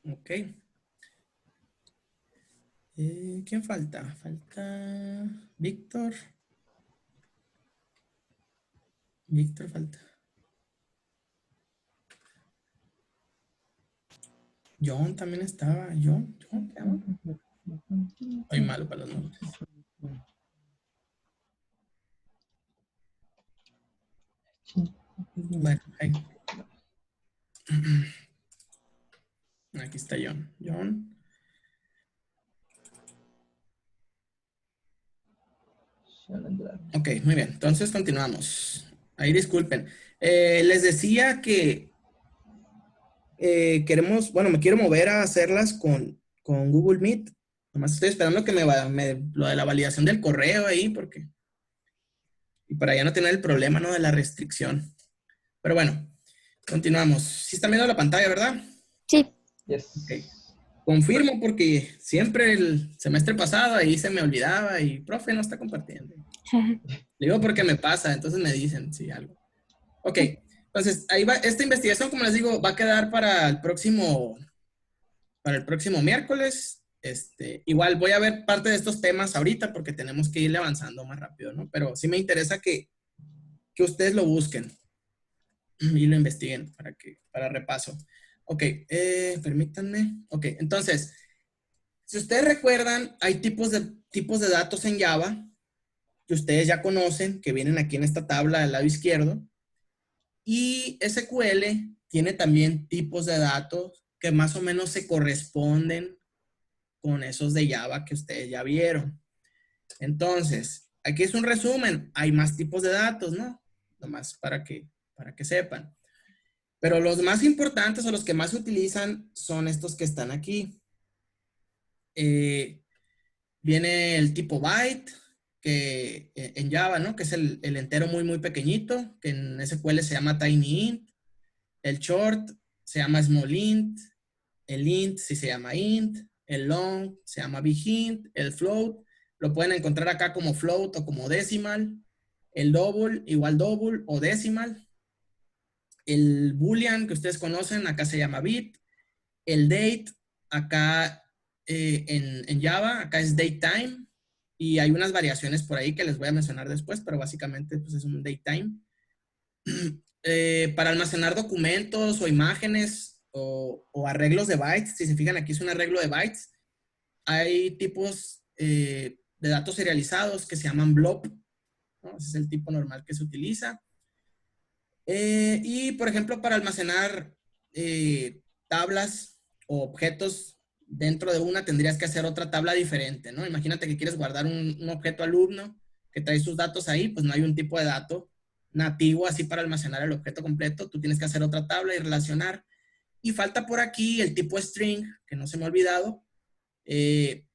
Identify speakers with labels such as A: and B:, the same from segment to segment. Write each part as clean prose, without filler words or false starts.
A: Ok. ¿Quién falta? Falta Víctor. Víctor falta. John también estaba. John, ¿qué llama? Soy malo para los nombres. Bueno, ahí. Aquí está John. John. Ok, muy bien. Entonces continuamos. Ahí disculpen. Les decía que queremos, bueno, me quiero mover a hacerlas con Google Meet. Nomás estoy esperando que lo de la validación del correo ahí, porque, y para ya no tener el problema, ¿no? De la restricción. Pero bueno, continuamos. Sí están viendo la pantalla, ¿verdad?
B: Sí.
C: Yes.
A: Ok. Confirmo porque siempre el semestre pasado ahí se me olvidaba y profe no está compartiendo. Le digo porque me pasa, entonces me dicen si algo. Ok, entonces ahí va, esta investigación, como les digo, va a quedar para el próximo miércoles. Igual voy a ver parte de estos temas ahorita porque tenemos que irle avanzando más rápido, ¿no? Pero sí me interesa que ustedes lo busquen y lo investiguen para repaso. Ok, permítanme. Ok, entonces, si ustedes recuerdan, hay tipos de datos en Java que ustedes ya conocen, que vienen aquí en esta tabla del lado izquierdo. Y SQL tiene también tipos de datos que más o menos se corresponden con esos de Java que ustedes ya vieron. Entonces, aquí es un resumen. Hay más tipos de datos, ¿no? Nomás para que sepan. Pero los más importantes o los que más se utilizan son estos que están aquí. Viene el tipo byte, que en Java, ¿no? Que es el entero muy, muy pequeñito, que en SQL se llama tinyInt. El short se llama small int. El int sí se llama int. El long se llama big int. El float lo pueden encontrar acá como float o como decimal. El double igual double o decimal. El boolean que ustedes conocen acá se llama bit. El date acá en Java acá es datetime. Y hay unas variaciones por ahí que les voy a mencionar después, pero básicamente pues, es un datetime. Para almacenar documentos o imágenes o arreglos de bytes, si se fijan aquí es un arreglo de bytes, hay tipos de datos serializados que se llaman blob, ¿no? Ese es el tipo normal que se utiliza. Y por ejemplo, para almacenar tablas o objetos dentro de una tendrías que hacer otra tabla diferente, ¿no? Imagínate que quieres guardar un objeto alumno que trae sus datos ahí, pues no hay un tipo de dato nativo así para almacenar el objeto completo, tú tienes que hacer otra tabla y relacionar. Y falta por aquí el tipo string, que no se me ha olvidado, que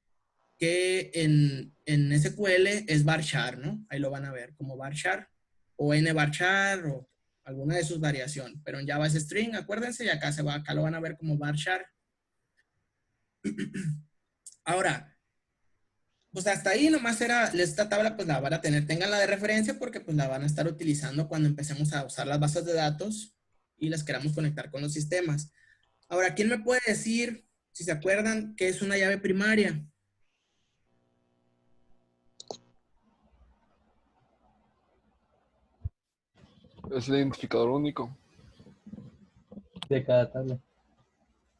A: en SQL es varchar, ¿no? Ahí lo van a ver como varchar o nvarchar o alguna de sus variaciones, pero en Java es string, acuérdense, y acá lo van a ver como varchar. Ahora, pues hasta ahí nomás era, esta tabla pues la van a tener, tenganla de referencia porque pues la van a estar utilizando cuando empecemos a usar las bases de datos y las queramos conectar con los sistemas. Ahora, ¿quién me puede decir, si se acuerdan, qué es una llave primaria?
D: Es el identificador único.
C: De cada tabla.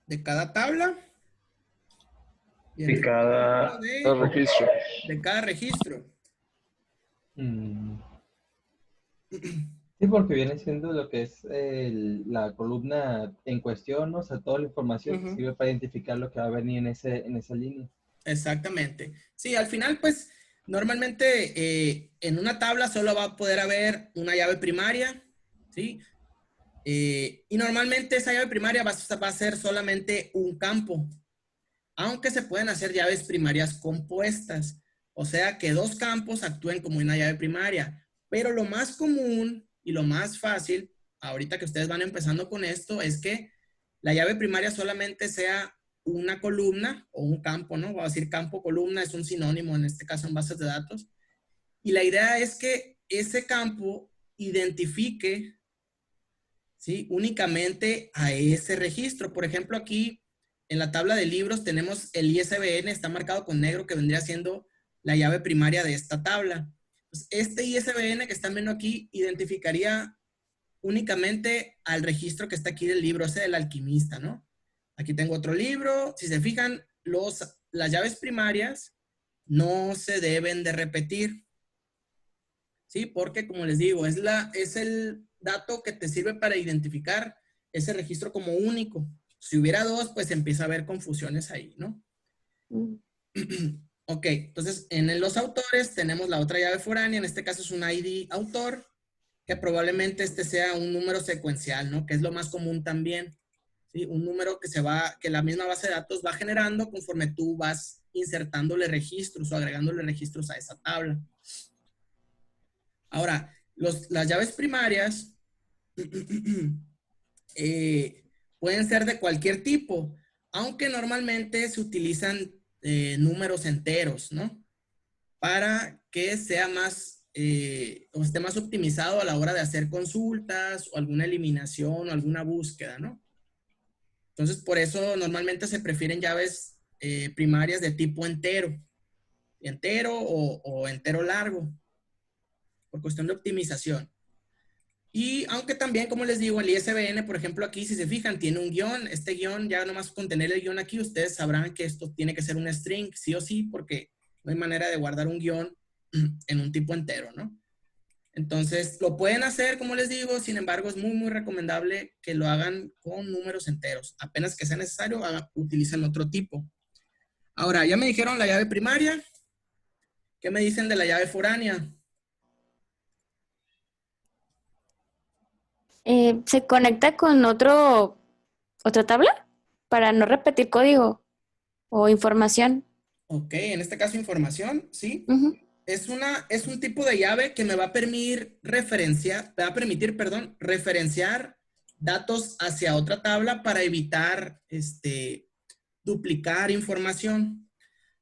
A: De cada tabla.
E: De cada
D: El registro.
A: De cada registro.
C: Sí, porque viene siendo lo que es la columna en cuestión, ¿no? O sea, toda la información que sirve para identificar lo que va a venir en esa línea.
A: Exactamente. Sí, al final, pues, normalmente en una tabla solo va a poder haber una llave primaria, ¿sí? Y normalmente esa llave primaria va a ser solamente un campo, aunque se pueden hacer llaves primarias compuestas, o sea que dos campos actúen como una llave primaria, pero lo más común y lo más fácil ahorita que ustedes van empezando con esto, es que la llave primaria solamente sea una columna o un campo, ¿no? Voy a decir campo, columna, es un sinónimo en este caso en bases de datos. Y la idea es que ese campo identifique, ¿sí? Únicamente a ese registro. Por ejemplo, aquí en la tabla de libros tenemos el ISBN, está marcado con negro, que vendría siendo la llave primaria de esta tabla. Pues este ISBN que están viendo aquí identificaría únicamente al registro que está aquí del libro, ese del alquimista, ¿no? Aquí tengo otro libro. Si se fijan, las llaves primarias no se deben de repetir, ¿sí? Porque, como les digo, es el dato que te sirve para identificar ese registro como único. Si hubiera dos, pues empieza a haber confusiones ahí, ¿no? Ok, entonces en los autores tenemos la otra llave foránea, en este caso es un ID autor, que probablemente este sea un número secuencial, ¿no? Que es lo más común también, ¿sí? Un número que la misma base de datos va generando conforme tú vas insertándole registros o agregándole registros a esa tabla. Ahora, las llaves primarias pueden ser de cualquier tipo, aunque normalmente se utilizan números enteros, ¿no? Para que sea más, o esté más optimizado a la hora de hacer consultas o alguna eliminación o alguna búsqueda, ¿no? Entonces, por eso normalmente se prefieren llaves primarias de tipo entero o entero largo, por cuestión de optimización. Y aunque también, como les digo, el ISBN, por ejemplo, aquí, si se fijan, tiene un guión. Este guión, ya nomás con tener el guión aquí, ustedes sabrán que esto tiene que ser un string, sí o sí, porque no hay manera de guardar un guión en un tipo entero, ¿no? Entonces, lo pueden hacer, como les digo, sin embargo, es muy, muy recomendable que lo hagan con números enteros. Apenas que sea necesario, utilicen otro tipo. Ahora, ya me dijeron la llave primaria. ¿Qué me dicen de la llave foránea?
B: ¿Se conecta con otra tabla para no repetir código o información?
A: Ok, en este caso información, ¿sí?
B: Ujú.
A: Es un tipo de llave que me va a permitir referenciar datos hacia otra tabla para evitar duplicar información.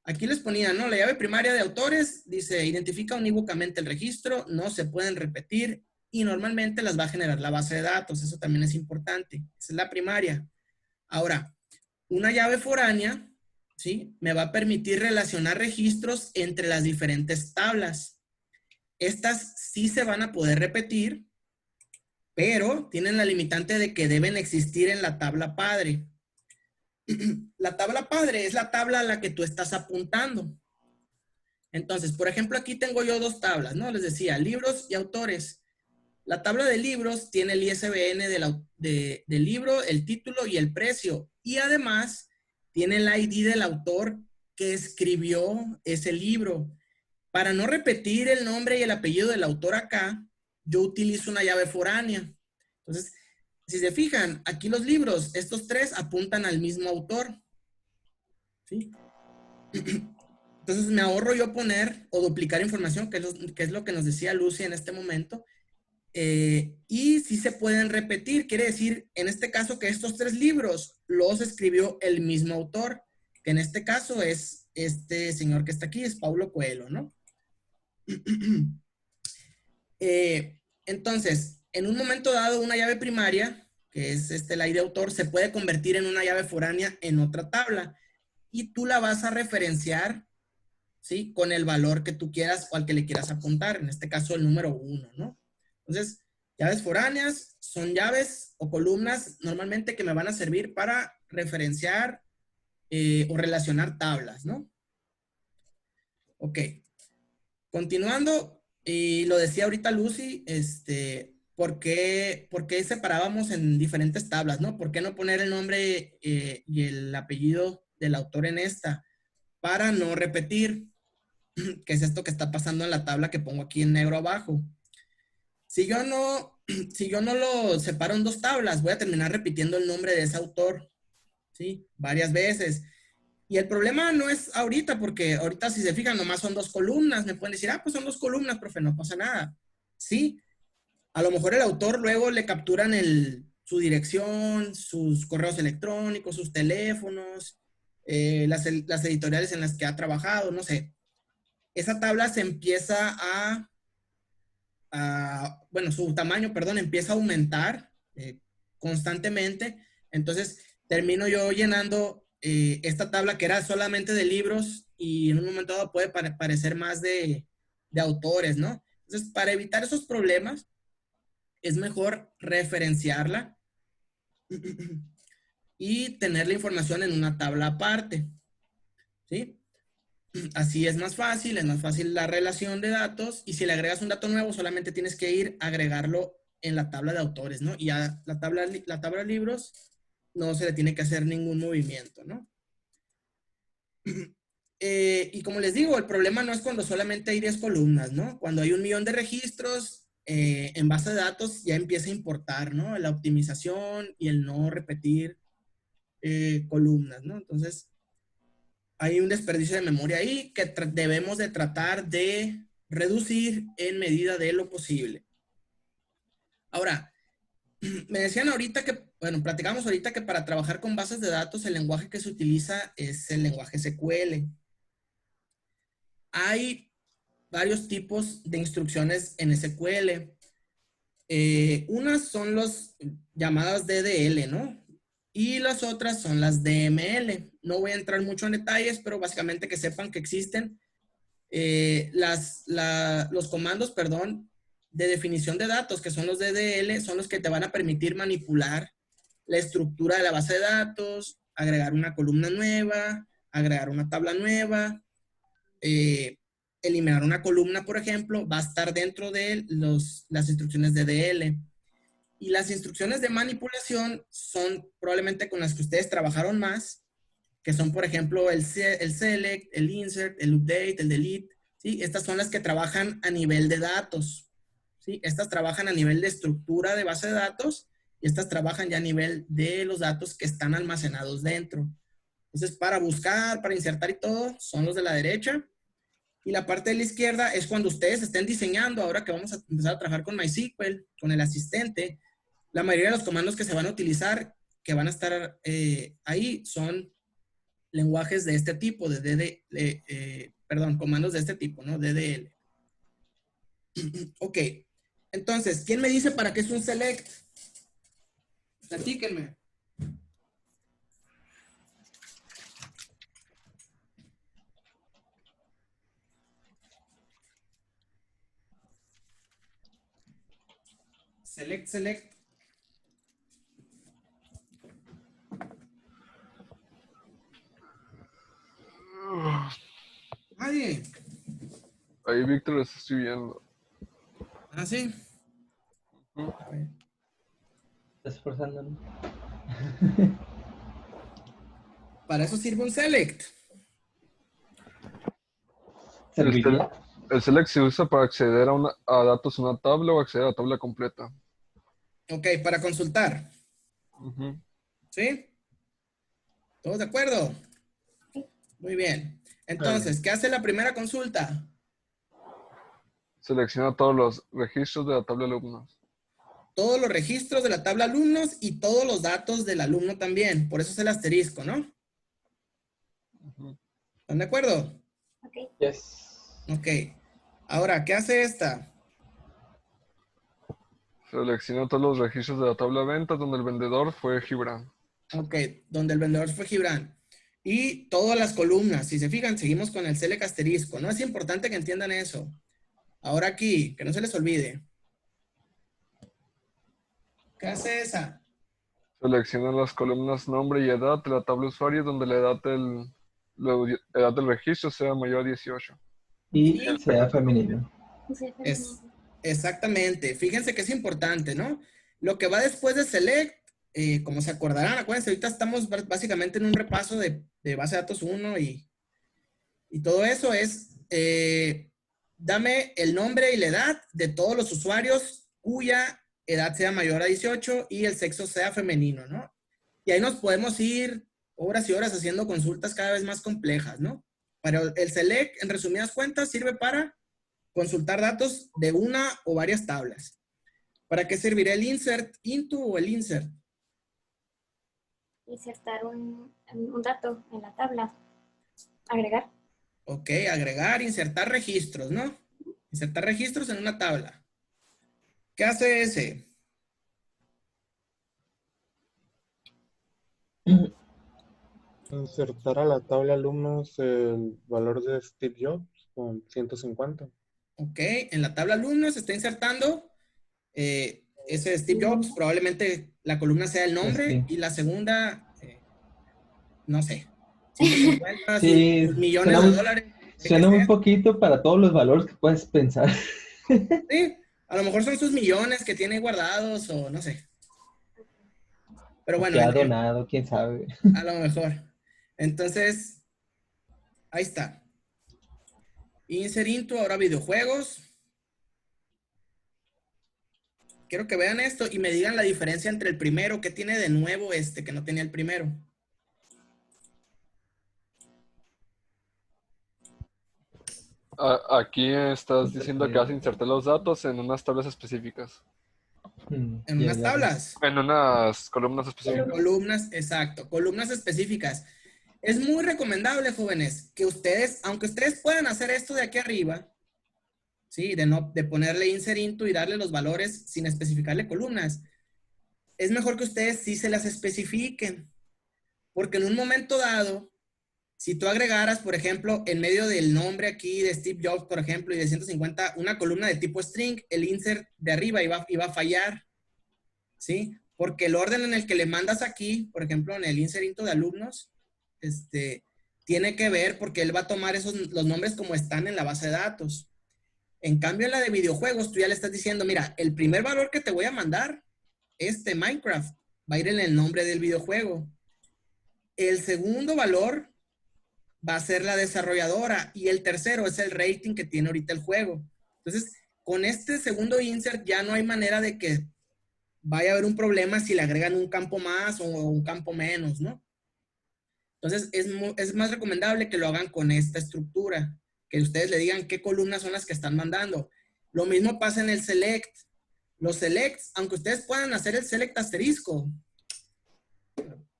A: Aquí les ponía, ¿no? La llave primaria de autores dice, identifica unívocamente el registro, no se pueden repetir y normalmente las va a generar la base de datos. Eso también es importante. Esa es la primaria. Ahora, una llave foránea, ¿sí? Me va a permitir relacionar registros entre las diferentes tablas. Estas sí se van a poder repetir, pero tienen la limitante de que deben existir en la tabla padre. La tabla padre es la tabla a la que tú estás apuntando. Entonces, por ejemplo, aquí tengo yo dos tablas, ¿no? Les decía, libros y autores. La tabla de libros tiene el ISBN del libro, el título y el precio. Y además, tiene el ID del autor que escribió ese libro. Para no repetir el nombre y el apellido del autor acá, yo utilizo una llave foránea. Entonces, si se fijan, aquí los libros, estos tres apuntan al mismo autor. ¿Sí? Entonces me ahorro yo poner o duplicar información, que es lo que nos decía Lucy en este momento. Y si se pueden repetir, quiere decir, en este caso, que estos tres libros los escribió el mismo autor, que en este caso es este señor que está aquí, es Paulo Coelho, ¿no? Entonces, en un momento dado, una llave primaria, que es la ID autor, se puede convertir en una llave foránea en otra tabla y tú la vas a referenciar, ¿sí? Con el valor que tú quieras o al que le quieras apuntar, en este caso el número 1, ¿no? Entonces, llaves foráneas son llaves o columnas normalmente que me van a servir para referenciar o relacionar tablas, ¿no? Ok. Continuando, y lo decía ahorita Lucy, ¿por qué separábamos en diferentes tablas, no? ¿Por qué no poner el nombre y el apellido del autor en esta? Para no repetir, que es esto que está pasando en la tabla que pongo aquí en negro abajo. Si yo no lo separo en dos tablas, voy a terminar repitiendo el nombre de ese autor, ¿sí? Varias veces. Y el problema no es ahorita, porque ahorita si se fijan, nomás son dos columnas. Me pueden decir, pues son dos columnas, profe, no pasa nada. Sí, A lo mejor el autor luego le capturan su dirección, sus correos electrónicos, sus teléfonos, las editoriales en las que ha trabajado, no sé. Esa tabla se empieza bueno, su tamaño, perdón, empieza a aumentar constantemente. Entonces, termino yo llenando esta tabla que era solamente de libros y en un momento dado puede parecer más de autores, ¿no? Entonces, para evitar esos problemas, es mejor referenciarla y tener la información en una tabla aparte, ¿sí? Así es más fácil la relación de datos, y si le agregas un dato nuevo, solamente tienes que ir a agregarlo en la tabla de autores, ¿no? Y a la tabla de libros no se le tiene que hacer ningún movimiento, ¿no? Y como les digo, el problema no es cuando solamente hay 10 columnas, ¿no? Cuando hay 1,000,000 de registros, en base de datos ya empieza a importar, ¿no? La optimización y el no repetir columnas, ¿no? Entonces, hay un desperdicio de memoria ahí que debemos de tratar de reducir en medida de lo posible. Ahora, me decían ahorita que, bueno, platicamos ahorita que para trabajar con bases de datos el lenguaje que se utiliza es el lenguaje SQL. Hay varios tipos de instrucciones en SQL. Unas son las llamadas DDL, ¿no? Y las otras son las DML. No voy a entrar mucho en detalles, pero básicamente que sepan que existen los comandos, perdón, de definición de datos, que son los DDL, son los que te van a permitir manipular la estructura de la base de datos, agregar una columna nueva, agregar una tabla nueva, eliminar una columna, por ejemplo, va a estar dentro de las instrucciones DDL. Y las instrucciones de manipulación son probablemente con las que ustedes trabajaron más, que son, por ejemplo, el select, el insert, el update, el delete, ¿sí? Estas son las que trabajan a nivel de datos, ¿sí? Estas trabajan a nivel de estructura de base de datos y estas trabajan ya a nivel de los datos que están almacenados dentro. Entonces, para buscar, para insertar y todo, son los de la derecha. Y la parte de la izquierda es cuando ustedes estén diseñando, ahora que vamos a empezar a trabajar con MySQL, con el asistente. La mayoría de los comandos que se van a utilizar, que van a estar ahí, son lenguajes de este tipo, comandos de este tipo, ¿no? DDL. Ok. Entonces, ¿quién me dice para qué es un select? Platíquenme. Select. Nadie.
D: Ahí Víctor lo está escribiendo.
A: Ah, sí.
C: Está esforzándonos.
A: Para eso sirve un select.
C: ¿Serviría?
D: El select se usa para acceder a datos en una tabla o acceder a la tabla completa.
A: Ok, para consultar.
D: Ujú.
A: ¿Sí? ¿Todos de acuerdo? Muy bien. Entonces, ¿qué hace la primera consulta?
D: Selecciona todos los registros de la tabla de alumnos.
A: Todos los registros de la tabla alumnos y todos los datos del alumno también. Por eso es el asterisco, ¿no?
D: Ujú.
A: ¿Están de acuerdo?
B: Ok.
C: Yes.
A: Ok. Ahora, ¿qué hace esta?
D: Selecciona todos los registros de la tabla de ventas donde el vendedor fue Gibran.
A: Ok, donde el vendedor fue Gibran. Y todas las columnas. Si se fijan, seguimos con el select asterisco, ¿no? Es importante que entiendan eso. Ahora aquí, que no se les olvide. ¿Qué hace esa?
D: Selecciona las columnas nombre y edad de la tabla usuario donde la edad del registro sea mayor a 18.
C: Y
A: Y
C: sea femenino.
A: exactamente. Fíjense que es importante, ¿no? Lo que va después de select, como se acordarán, acuérdense, ahorita estamos básicamente en un repaso de base de datos 1 y todo eso es, dame el nombre y la edad de todos los usuarios cuya edad sea mayor a 18 y el sexo sea femenino, ¿no? Y ahí nos podemos ir horas y horas haciendo consultas cada vez más complejas, ¿no? Pero el select, en resumidas cuentas, sirve para consultar datos de una o varias tablas. ¿Para qué servirá el insert into o el insert?
B: Insertar un dato en la tabla. Agregar.
A: Ok, agregar, insertar registros, ¿no? Insertar registros en una tabla. ¿Qué hace ese?
F: Insertar a la tabla alumnos el valor de Steve Jobs con 150.
A: Ok, en la tabla alumnos se está insertando ese de Steve Jobs. Probablemente la columna sea el nombre
C: Sí.
A: y la segunda, no sé, 150,
C: Sí,
A: sus millones de dólares. De que
C: suena muy
A: sea.
C: poquito para todos los valores que puedes pensar.
A: Sí, a lo mejor son sus millones que tiene guardados o no sé. Pero
C: O
A: bueno,
C: que ha donado, quién sabe.
A: a lo mejor. Entonces, ahí está. Insert into, ahora videojuegos. Quiero que vean esto y me digan la diferencia entre el primero, que tiene de nuevo este que no tenía el primero.
D: Aquí estás diciendo que vas a insertar los datos en unas tablas específicas.
A: En
C: Ya,
A: unas
C: ya.
A: tablas.
D: En unas columnas específicas.
A: Columnas, exacto. Columnas específicas. Es muy recomendable, jóvenes, que ustedes, aunque ustedes puedan hacer esto de aquí arriba, ¿sí? De ponerle insert into y darle los valores sin especificarle columnas. Es mejor que ustedes sí se las especifiquen. Porque en un momento dado, si tú agregaras, por ejemplo, en medio del nombre aquí de Steve Jobs, por ejemplo, y de 150, una columna de tipo string, el insert de arriba iba a fallar, ¿sí? Porque el orden en el que le mandas aquí, por ejemplo, en el insert into de alumnos, tiene que ver porque él va a tomar los nombres como están en la base de datos. En cambio, en la de videojuegos, tú ya le estás diciendo, mira, el primer valor que te voy a mandar, Minecraft, va a ir en el nombre del videojuego. El segundo valor va a ser la desarrolladora y el tercero es el rating que tiene ahorita el juego. Entonces, con este segundo insert ya no hay manera de que vaya a haber un problema si le agregan un campo más o un campo menos, ¿no? Entonces, es más recomendable que lo hagan con esta estructura, que ustedes le digan qué columnas son las que están mandando. Lo mismo pasa en el select. Los selects, aunque ustedes puedan hacer el select asterisco,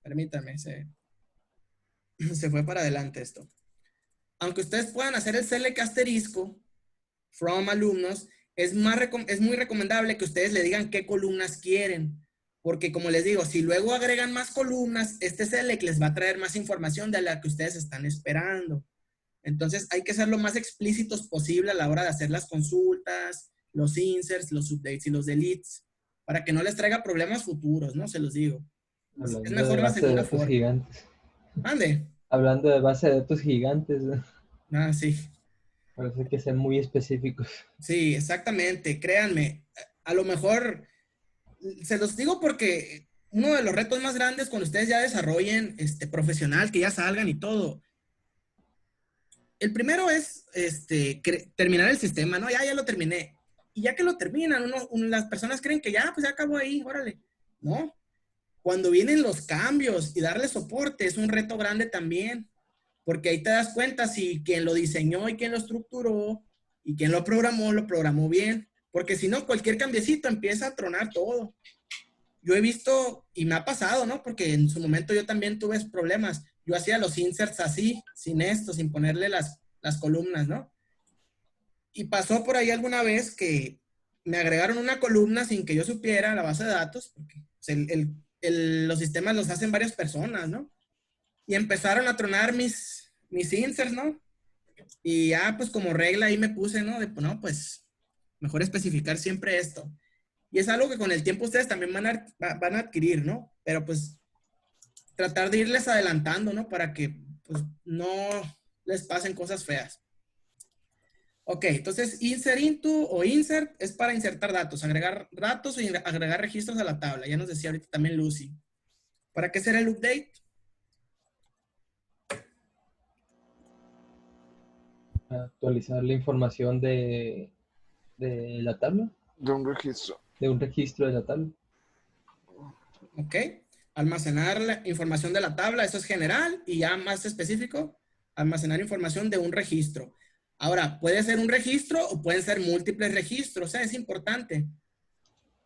A: permítanme, se fue para adelante esto. Aunque ustedes puedan hacer el select asterisco from alumnos, es muy recomendable que ustedes le digan qué columnas quieren. Porque como les digo, si luego agregan más columnas, este select les va a traer más información de la que ustedes están esperando. Entonces hay que ser lo más explícitos posible a la hora de hacer las consultas, los inserts, los updates y los deletes, para que no les traiga problemas futuros, ¿no? Se los digo.
C: Hablando
A: Es mejor
C: de
A: la
C: base de
A: segunda
C: datos
A: forma.
C: gigantes.
A: Ande.
C: Hablando de base de datos gigantes, ¿no?
A: Ah, sí.
C: Parece que ser muy específicos.
A: Sí, exactamente. Créanme. A lo mejor, se los digo porque uno de los retos más grandes cuando ustedes ya desarrollen profesional, que ya salgan y todo. El primero es terminar el sistema, ¿no? Ya lo terminé. Y ya que lo terminan, las personas creen que ya, pues ya acabó ahí, órale. No. Cuando vienen los cambios y darle soporte es un reto grande también, porque ahí te das cuenta si quien lo diseñó y quien lo estructuró y quien lo programó bien, porque si no, cualquier cambiecito empieza a tronar todo. Yo he visto, y me ha pasado, ¿no? Porque en su momento yo también tuve problemas. Yo hacía los inserts así, sin esto, sin ponerle las columnas, ¿no? Y pasó por ahí alguna vez que me agregaron una columna sin que yo supiera la base de datos, porque los sistemas los hacen varias personas, ¿no? Y empezaron a tronar mis inserts, ¿no? Y ya, pues como regla ahí me puse, ¿no? No, pues mejor especificar siempre esto. Y es algo que con el tiempo ustedes también van a adquirir, ¿no? Pero pues tratar de irles adelantando, ¿no? Para que pues no les pasen cosas feas. Ok, entonces insert into o insert es para insertar datos, agregar datos o agregar registros a la tabla. Ya nos decía ahorita también Lucy. ¿Para qué será el update?
C: Actualizar la información de la tabla,
D: De un registro.
C: de un registro de la tabla.
A: Ok. Almacenar la información de la tabla, eso es general, y ya más específico, almacenar información de un registro. Ahora, puede ser un registro o pueden ser múltiples registros, es importante.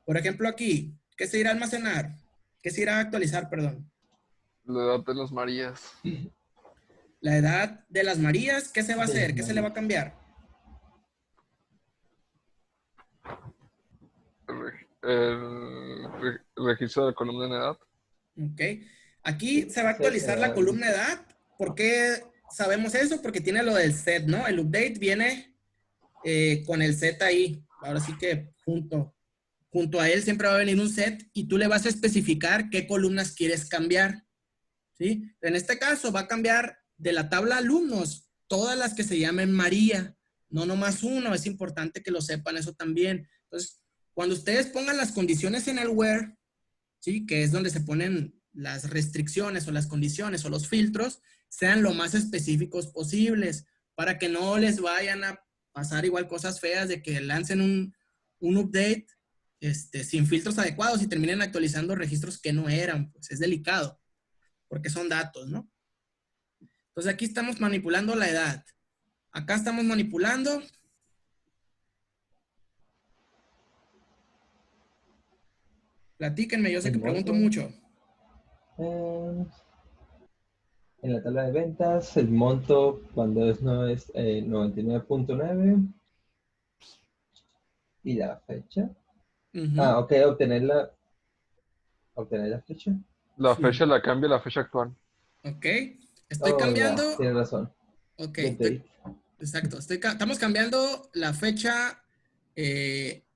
A: Por ejemplo, aquí, ¿qué se irá a almacenar? ¿Qué se irá a actualizar, perdón?
D: La edad de las Marías.
A: La edad de las Marías, ¿qué se va a
C: De las
A: hacer? ¿Qué se le va a
C: Marías.
A: cambiar?
D: El registro de columna en edad.
A: Ok. Aquí se va a
C: Ese
A: actualizar la
C: será
A: columna edad. ¿Por qué sabemos eso? Porque tiene lo del set, ¿no? El update viene con el set ahí. Ahora sí que junto a él siempre va a venir un set y tú le vas a especificar qué columnas quieres cambiar, ¿sí? En este caso va a cambiar de la tabla alumnos todas las que se llamen María, no nomás uno. Es importante que lo sepan eso también. Entonces, cuando ustedes pongan las condiciones en el where, ¿sí? Que es donde se ponen las restricciones o las condiciones o los filtros, sean lo más específicos posibles para que no les vayan a pasar igual cosas feas de que lancen un update sin filtros adecuados y terminen actualizando registros que no eran. Pues es delicado porque son datos, ¿no? Entonces aquí estamos manipulando la edad. Acá estamos manipulando platíquenme, yo sé
C: el
A: que pregunto
C: monto.
A: mucho.
C: En la tabla de ventas, el monto cuando no es 99.9 y la fecha.
A: Ujú,
C: Ok, obtener la fecha.
D: La
A: sí,
D: fecha la cambia a la fecha actual.
A: ok. Estoy
C: Oh, ya,
A: cambiando,
C: tienes razón.
A: ok,
C: Update.
A: exacto. Estamos cambiando la fecha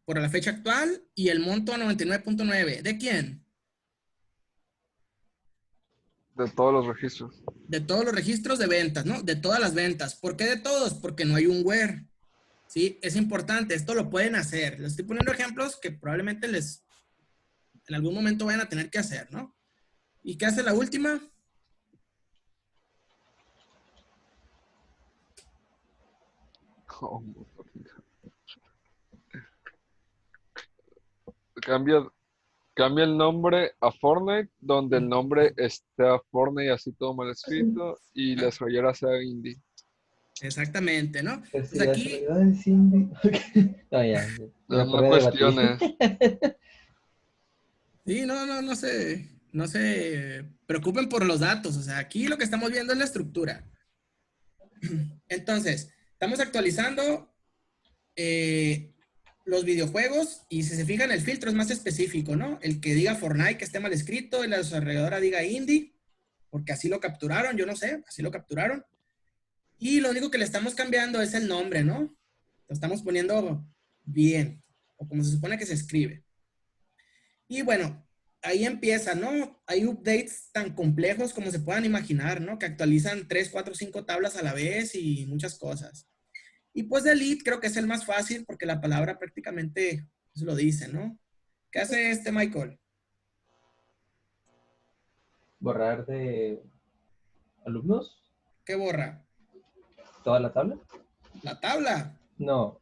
A: por la fecha actual y el monto a 99.9. ¿De quién?
D: De todos los registros.
A: De todos los registros de ventas, ¿no? De todas las ventas. ¿Por qué de todos? Porque no hay un where. ¿Sí? Es importante. Esto lo pueden hacer. Les estoy poniendo ejemplos que probablemente en algún momento vayan a tener que hacer, ¿no? ¿Y qué hace la última?
D: Oh, cambia, cambia el nombre a Fortnite, donde el nombre esté a Fortnite así todo mal escrito y la
A: Ah,
D: esfera sea indie.
A: exactamente, ¿no?
C: Que
A: Pues
C: si la
A: aquí,
C: seguridad de Cindy. No, ya, me
D: No, no
C: pone a debatir.
D: cuestiones.
A: sí, no se preocupen por los datos. O sea, aquí lo que estamos viendo es la estructura. Entonces, estamos actualizando los videojuegos y si se fijan el filtro es más específico, ¿no? El que diga Fortnite que esté mal escrito y la desarrolladora diga indie, porque así lo capturaron, yo no sé, así lo capturaron. Y lo único que le estamos cambiando es el nombre, ¿no? Lo estamos poniendo bien, o como se supone que se escribe. Y bueno, ahí empieza, ¿no? Hay updates tan complejos como se puedan imaginar, ¿no? Que actualizan 3, 4, 5 tablas a la vez y muchas cosas. Y pues delete creo que es el más fácil porque la palabra prácticamente pues, lo dice, ¿no? ¿Qué hace este Michael?
C: Borrar de alumnos
A: ¿Qué borra?
C: toda la tabla.
A: La tabla.
C: No,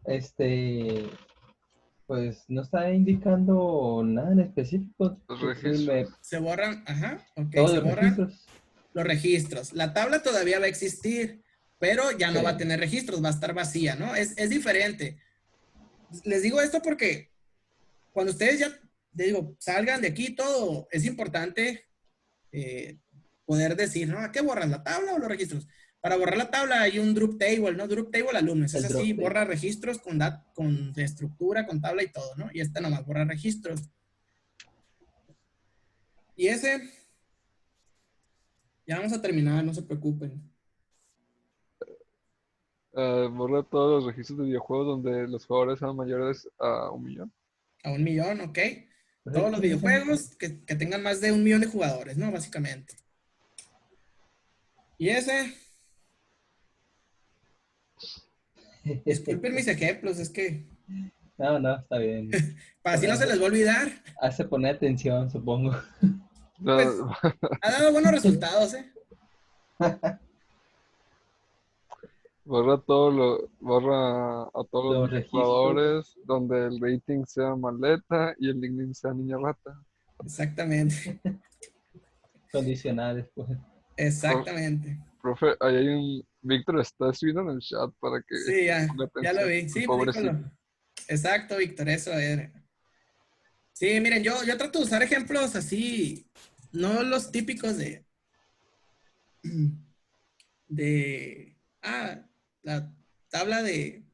C: pues no está indicando nada en específico.
D: Los
C: Pues sí,
D: registros.
A: Se borran, ajá, ok,
C: todos
A: se
C: los
A: borran
C: registros.
A: los registros. La tabla todavía va a existir, pero ya no va a
C: Sí.
A: tener registros, va a estar vacía, ¿no? Es diferente. Les digo esto porque cuando ustedes ya, les digo, salgan de aquí todo, es importante eh, poder decir, ¿no? ¿A qué borras? ¿La tabla o los registros? Para borrar la tabla hay un drop table, ¿no? Drop table alumnos. Es
C: El
A: así,
C: drop
A: borra
C: table.
A: registros con estructura, con tabla y todo, ¿no? Y esta nomás borra registros. Y ese, ya vamos a terminar, no se preocupen.
D: Borra todos los registros de videojuegos donde los jugadores sean mayores a 1 millón.
A: A 1 millón, ¿ok? Todos los
C: ¿Qué dicen?
A: videojuegos que tengan más de 1 millón de jugadores, ¿no? Básicamente. Y ese, disculpen mis ejemplos, es que
C: No, no, está bien.
A: para así no se les va a olvidar.
C: Hace poner atención, supongo.
A: Pues
D: No,
A: ha dado buenos resultados, ¿eh?
D: borra a todos
C: Los
D: los
C: registros
D: jugadores donde el rating sea maleta y el nickname sea niña rata.
A: Exactamente,
C: condicionales, pues.
D: Pro-
A: exactamente.
D: Profe, ahí hay un... Víctor está escribiendo en el chat para que
A: Sí,
D: ponga
A: ya lo
D: atención.
A: vi.
D: El
A: Sí, pues dígalo.
D: pobrecito.
A: Exacto, Víctor, eso era. Sí, miren, yo trato de usar ejemplos así, no los típicos la tabla de,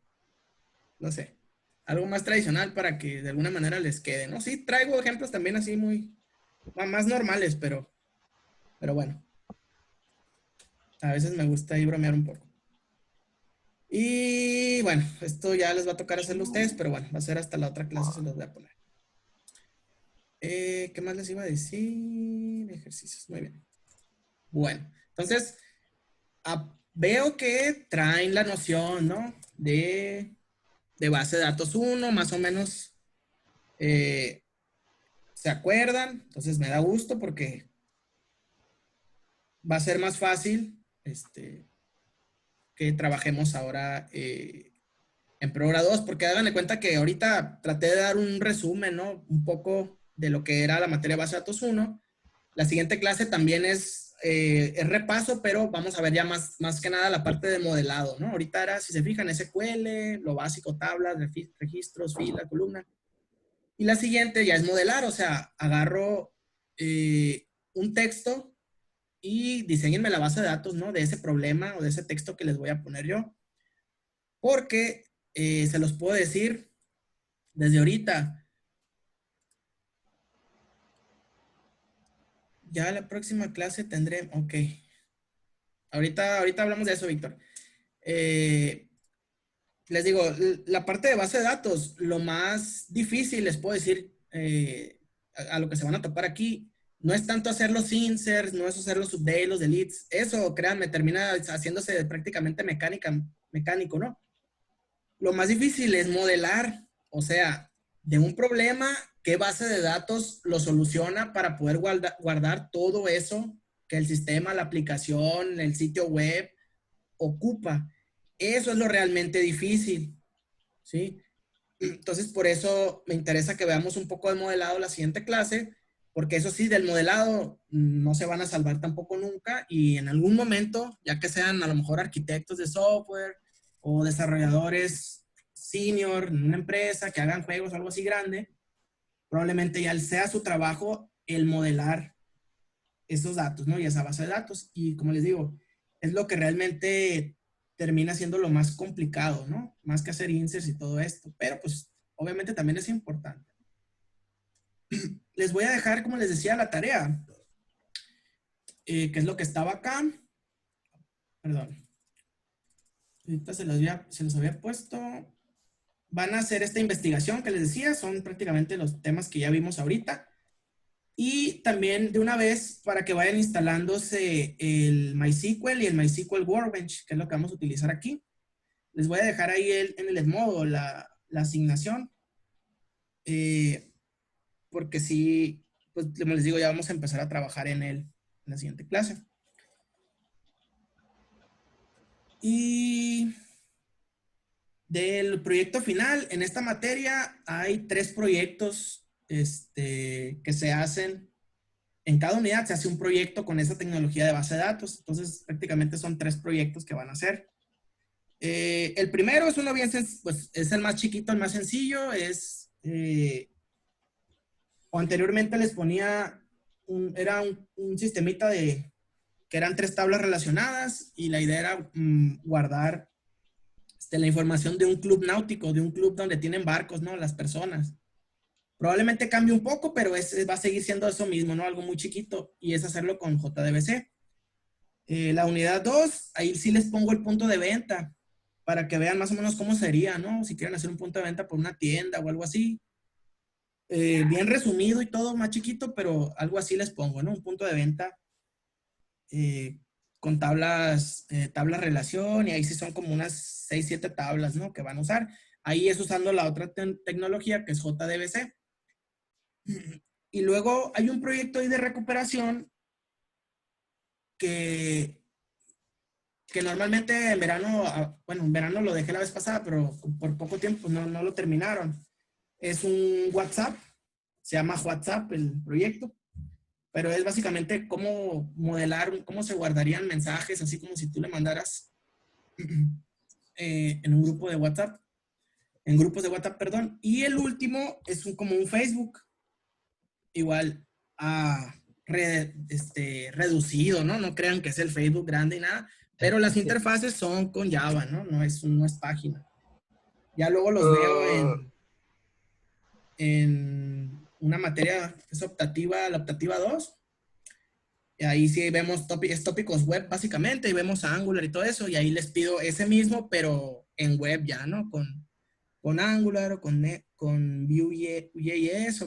A: no sé, algo más tradicional para que de alguna manera les quede, ¿no? Sí, traigo ejemplos también así muy, más normales, pero bueno, a veces me gusta ahí bromear un poco. Y bueno, esto ya les va a tocar hacerlo a ustedes, pero bueno, va a ser hasta la otra clase, se los voy a poner. ¿Qué más les iba a decir? Ejercicios, muy bien. Bueno, entonces, veo que traen la noción, ¿no? De base de datos 1, más o menos se acuerdan. Entonces me da gusto porque va a ser más fácil que trabajemos ahora en Programa 2, porque hagan de cuenta que ahorita traté de dar un resumen, ¿no? Un poco de lo que era la materia base de datos 1. La siguiente clase también es repaso, pero vamos a ver ya más que nada la parte de modelado, ¿no? Ahorita era, si se fijan, SQL, lo básico, tablas, registros, fila, columna. Y la siguiente ya es modelar, o sea, agarro un texto y diseñenme la base de datos, ¿no? De ese problema o de ese texto que les voy a poner yo. Porque se los puedo decir desde ahorita. Ya la próxima clase tendré, ok. Ahorita hablamos de eso, Víctor. Les digo, la parte de base de datos, lo más difícil, les puedo decir, a lo que se van a topar aquí, no es tanto hacer los inserts, no es hacer los updates, los deletes, eso, créanme, termina haciéndose prácticamente mecánico, ¿no? Lo más difícil es modelar, o sea, de un problema, qué base de datos lo soluciona para poder guardar todo eso que el sistema, la aplicación, el sitio web ocupa. Eso es lo realmente difícil, ¿sí? Entonces, por eso me interesa que veamos un poco de modelado la siguiente clase, porque eso sí, del modelado no se van a salvar tampoco nunca y en algún momento, ya que sean a lo mejor arquitectos de software o desarrolladores senior en una empresa que hagan juegos o algo así grande, probablemente ya sea su trabajo el modelar esos datos, ¿no? Y esa base de datos. Y como les digo, es lo que realmente termina siendo lo más complicado, ¿no? Más que hacer inserts y todo esto. Pero pues obviamente también es importante. Les voy a dejar, como les decía, la tarea, que es lo que estaba acá. Perdón. Ahorita se los había puesto. Van a hacer esta investigación que les decía, son prácticamente los temas que ya vimos ahorita. Y también de una vez para que vayan instalándose el MySQL y el MySQL Workbench, que es lo que vamos a utilizar aquí. Les voy a dejar ahí en el Edmodo la asignación. Porque sí, pues como les digo, ya vamos a empezar a trabajar en él en la siguiente clase. Y del proyecto final, en esta materia hay 3 proyectos que se hacen. En cada unidad se hace un proyecto con esa tecnología de base de datos. Entonces, prácticamente son 3 proyectos que van a hacer. El primero es uno bien sencillo, pues es el más chiquito, el más sencillo. O anteriormente les ponía, era un sistemita que eran 3 tablas relacionadas y la idea era guardar la información de un club náutico, de un club donde tienen barcos, ¿no? Las personas. Probablemente cambie un poco, pero va a seguir siendo eso mismo, ¿no? Algo muy chiquito, y es hacerlo con JDBC. La unidad 2, ahí sí les pongo el punto de venta, para que vean más o menos cómo sería, ¿no? Si quieren hacer un punto de venta por una tienda o algo así. Bien resumido y todo, más chiquito, pero algo así les pongo, ¿no? Un punto de venta con tablas relación, y ahí sí son como unas 6, 7 tablas, ¿no? Que van a usar. Ahí es usando la otra tecnología que es JDBC. Y luego hay un proyecto ahí de recuperación que normalmente en verano, bueno, en verano lo dejé la vez pasada, pero por poco tiempo no lo terminaron. Es un WhatsApp, se llama WhatsApp el proyecto, pero es básicamente cómo modelar, cómo se guardarían mensajes, así como si tú le mandaras en un grupo de WhatsApp, en grupos de WhatsApp, perdón. Y el último es como un Facebook. igual reducido, ¿no? No crean que es el Facebook grande y nada, pero las interfaces son con Java, ¿no? No es página. Ya luego los veo en una materia que es optativa, la optativa 2. Y ahí sí vemos tópicos web básicamente, y vemos Angular y todo eso, y ahí les pido ese mismo, pero en web ya, ¿no? Con Angular o con Vue.js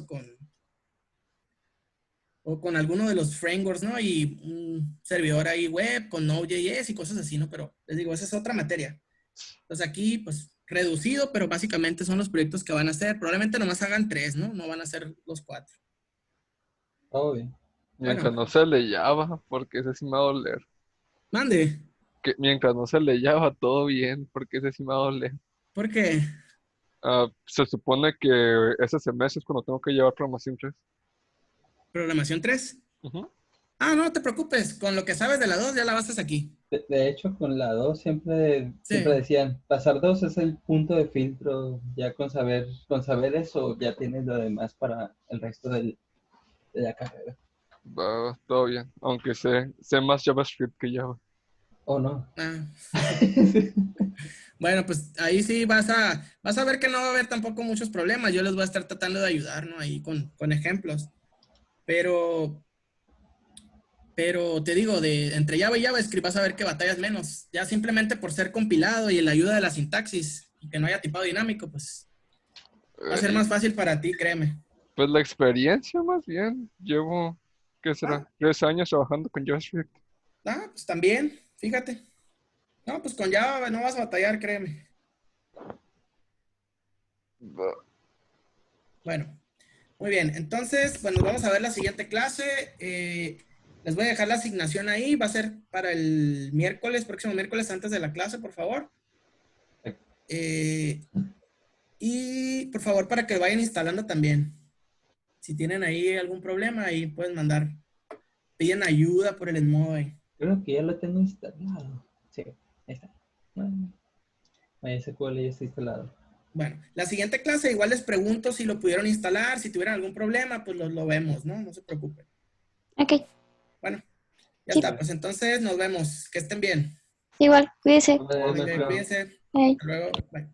A: o con alguno de los frameworks, ¿no? Y un servidor ahí web con Node.js y cosas así, ¿no? Pero les digo, esa es otra materia. Entonces aquí, pues, reducido, pero básicamente son los proyectos que van a hacer. Probablemente nomás hagan 3, ¿no? No van a ser los 4.
C: Todo bien.
D: Mientras
A: Bueno.
D: no se le Java, porque ese sí me va a doler.
A: Mande.
D: Que mientras no se le Java, todo bien, porque ese sí me va a doler.
A: ¿Por qué?
D: Se supone que ese semestre es cuando tengo que llevar programación 3.
A: ¿Programación 3?
D: Ujú.
A: Ah, no te preocupes. Con lo que sabes de la 2 ya la bastas aquí.
C: De hecho, con la 2 siempre
A: Sí.
C: decían, pasar 2 es el punto de filtro. Ya con saber eso, ya tienes lo demás para el resto de la carrera.
D: Va, todo bien. Aunque sé más JavaScript que Java.
C: ¿O no?
A: Ah. Bueno, pues ahí sí vas a ver que no va a haber tampoco muchos problemas. Yo les voy a estar tratando de ayudar, ¿no? Ahí con ejemplos. Pero te digo, entre Java y JavaScript vas a ver que batallas menos. Ya simplemente por ser compilado y la ayuda de la sintaxis y que no haya tipado dinámico, pues va a ser más fácil para ti, créeme.
D: Pues la experiencia más bien. Llevo, ¿qué será? 3 años trabajando con JavaScript.
A: Pues también, fíjate. No, pues con Java no vas a batallar, créeme.
D: Va.
A: Bueno, muy bien. Entonces, bueno, vamos a ver la siguiente clase. Les voy a dejar la asignación ahí. Va a ser para el próximo miércoles antes de la clase, por favor. Y por favor, para que vayan instalando también. Si tienen ahí algún problema, ahí pueden piden ayuda por el Enmoy.
C: Creo que ya lo tengo instalado. Sí, ahí está. MySQL ya está instalado.
A: Bueno, la siguiente clase igual les pregunto si lo pudieron instalar, si tuvieran algún problema, pues lo vemos, ¿no? No se preocupen.
B: Ok,
A: Bueno, ya
B: Sí.
A: está. Pues entonces nos vemos. Que estén bien.
B: igual, cuídese.
C: Vale,
A: Cuídense.
B: Bye.
A: Hasta luego. Bye.